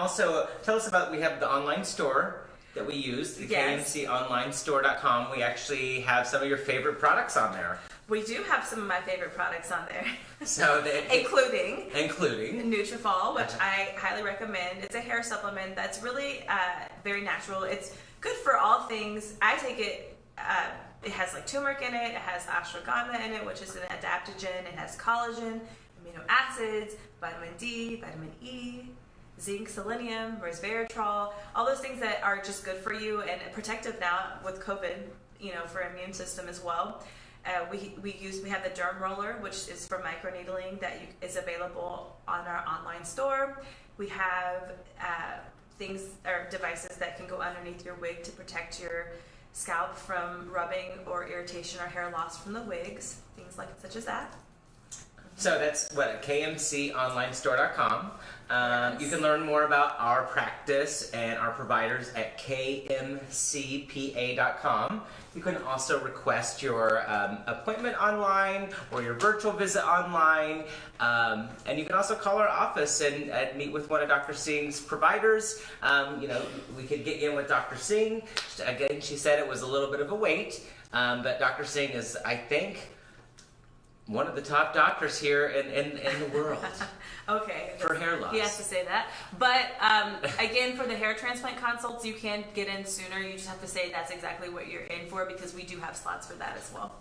also tell us about, we have the online store that we use, the KMCOnlineStore.com. We actually have some of your favorite products on there. We do have some of my favorite products on there. So including Nutrafol, which I highly recommend. It's a hair supplement that's really very natural. It's good for all things. I take it, it has like turmeric in it, it has ashwagandha in it, which is an adaptogen, it has collagen, amino acids, vitamin D, vitamin E, zinc, selenium, resveratrol, all those things that are just good for you and protective now with COVID, you know, for immune system as well. We have the derm roller, which is for microneedling, that is available on our online store. We have things or devices that can go underneath your wig to protect your scalp from rubbing or irritation or hair loss from the wigs, things like such as that. So that's what, KMCOnlineStore.com. Yes. You can learn more about our practice and our providers at KMCPA.com. You can also request your appointment online or your virtual visit online. And you can also call our office and meet with one of Dr. Singh's providers. You know, we could get you in with Dr. Singh. Again, she said it was a little bit of a wait, but Dr. Singh is, I think, one of the top doctors here in the world. Okay. For hair loss. He has to say that. But again, for the hair transplant consults, you can get in sooner. You just have to say that's exactly what you're in for, because we do have slots for that as well.